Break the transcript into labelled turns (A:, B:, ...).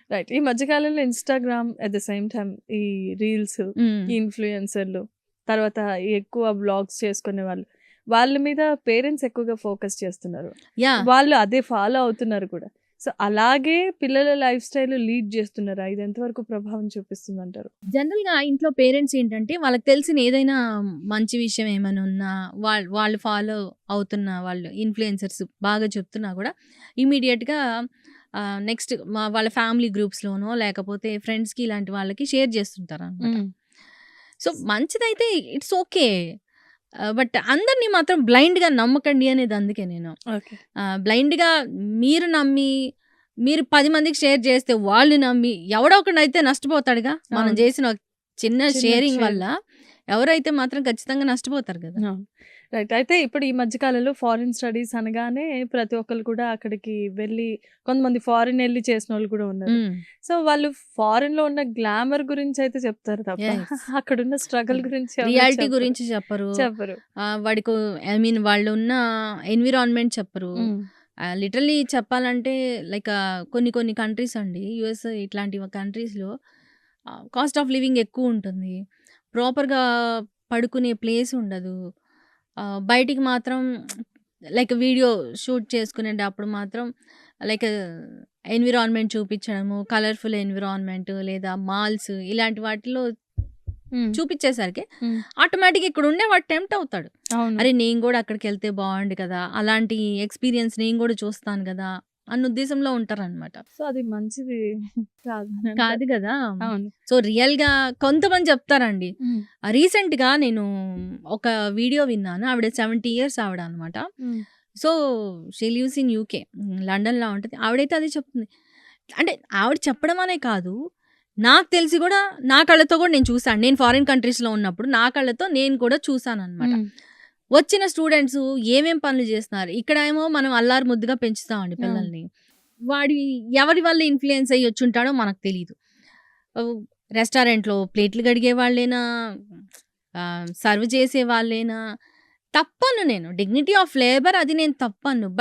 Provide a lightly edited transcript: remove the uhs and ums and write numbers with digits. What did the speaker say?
A: Right. ఈ మధ్య కాలంలో Instagram at the same time ఈ రీల్స్,
B: హ్మ్.
A: ఈ ఇన్‌ఫ్లుయెన్సర్‌లు, తర్వాత ఈ ఎక్కువ వ్లాగ్స్ చేసుకునేవాళ్ళు. వాళ్ళ మీద పేరెంట్స్ ఎక్కువగా ఫోకస్ చేస్తున్నారు.
B: యాహ్!
A: వాళ్ళు అదే ఫాలో అవుతున్నారు కూడా. సో, అలాగే పిల్లల లైఫ్ స్టైల్ లీడ్ చేస్తున్నారా? ఇది ఎంతవరకు ప్రభావం చూపిస్తుందంటారు?
B: జనరల్‌గా ఇంట్లో పేరెంట్స్ ఏంటంటే, వాళ్ళకి తెలిసిన ఏదైనా మంచి విషయం ఏమైనా ఉన్నా, వాళ్ళు ఫాలో అవుతున్న వాళ్ళు ఇన్‌ఫ్లుయెన్సర్స్ బాగా చెప్తున్నా గూడా, ఇమ్మీడియేట్‌గా నెక్స్ట్ వాళ్ళ ఫ్యామిలీ గ్రూప్స్‌లోనో, లేకపోతే ఫ్రెండ్స్‌కి ఇలాంటి వాళ్ళకి షేర్ చేస్తుంటారనమాట.
A: హ్మ్.
B: సో, మంచిదైతే ఇట్స్ ఓకే. బట్ అందరిని మాత్రం బ్లైండ్‌గా నమ్మకండి అనేది అందుకే నేను.
A: ఓకే.
B: బ్లైండ్‌గా మీరు నమ్మి, మీరు 10 మందికి షేర్ చేస్తే వాళ్ళు నమ్మి ఎవడో ఒకడైతే నష్టపోతాడుగా. మనం
A: అవును.
B: చేసిన ఒక చిన్న
A: చిన్న
B: షేరింగ్
A: షేర్.
B: వల్ల ఎవరైతే మాత్రం ఖచ్చితంగా నష్టపోతారు గదా!
A: అవును. రైట్. అయితే ఇప్పుడు ఈ మధ్య కాలంలో ఫారిన్ స్టడీస్ అనగానే ప్రతి ఒక్కళ్ళు కూడా అక్కడికి వెళ్ళి కొంతమంది ఫారిన్ ఎళ్లి చేసినోళ్ళు కూడా ఉన్నారు.
B: హ్మ్.
A: సో, వాళ్ళు ఫారిన్‌లో ఉన్న గ్లామర్ గురించయితే చెప్తారు తప్ప,
B: యెస్.
A: అక్కడున్న స్ట్రగల్ గురించి ఎవరు
B: రియాలిటీ
A: చెప్పరు.
B: గురించి చెప్పరు.
A: చెప్పరు.
B: వాడికి ఐ మీన్ వాళ్ళున్న ఎన్విరాన్మెంట్ చెప్పరు.
A: హ్మ్.
B: లిటరల్లీ చెప్పాలంటే లైక్ కొన్ని కొన్ని కంట్రీస్ అండి. యూఎస్ ఇట్లాంటి కంట్రీస్‌లో కాస్ట్ ఆఫ్ లివింగ్ ఎక్కువుంటుంది. ప్రాపర్‌గా పడుకునే ప్లేస్ ఉండదు. బయటికి మాత్రం లైక్ వీడియో షూట్ చేసుకునేటప్పుడు మాత్రం లైక్ ఎన్విరాన్మెంట్ చూపించడము, కలర్‌ఫుల్ ఎన్విరాన్మెంట్ లేదా మాల్స్ ఇలాంటి వాటిలో
A: హ్మ్.
B: చూపించేసరికి
A: హ్మ్.
B: ఆటోమేటిక్‌గా ఇక్కడ ఉండేవాడు టెంప్ట్ అవుతాడు.
A: అవును.
B: అరే! నేను గూడా అక్కడికెళ్తే బావుండు కదా! అలాంటి ఎక్స్‌పీరియన్స్ నేను గూడా చూస్తాను గదా! అన్న ఉద్దేశంలో ఉంటారనమాట.
A: సో, అది మంచిది కాదని
B: కాదు
A: అంటారు.
B: గదా!
A: అవును.
B: సో, రియల్‌గా కొంతమంది చెప్తారండి.
A: హ్మ్.
B: రీసెంట్‌గా నేను ఒక వీడియో విన్నాను. ఆవిడ 70 ఇయర్స్ ఆవిడ అనమాట.
A: హ్మ్.
B: So, she lives in UK. లండన్‌లో ఉంటది. ఆవిడైతే అదే చెప్తుంది. అంటే ఆవిడ చెప్పడం అనే కాదు. నాకు తెలిసి గూడా నా కళ్ళతో గూడా నేను చూసాను. నేను ఫారిన్ కంట్రీస్‌లో ఉన్నప్పుడు నా కళ్ళతో నేను కూడా చూసాననమాట.
A: హ్మ్.
B: వచ్చిన స్టూడెంట్స్ ఏమేం పనులు చేస్తున్నారు. ఇక్కడేమో మనం అల్లారు ముద్దుగా పెంచుతామండి
A: అవును.
B: పిల్లల్ని. వాడి ఎవరి వల్ల ఇన్‌ఫ్లుయెన్స్ అయ్యి వచ్చుంటాడో మనకు తెలీదు. ఆహ్, రెస్టారెంట్‌లో ప్లేట్లు కడిగే వాళ్ళేనా, సర్వ్ చేసే వాళ్ళేనా, తప్పను నేను. డిగ్నిటీ ఆఫ్ లేబర్ అది నేను తప్పను. బట్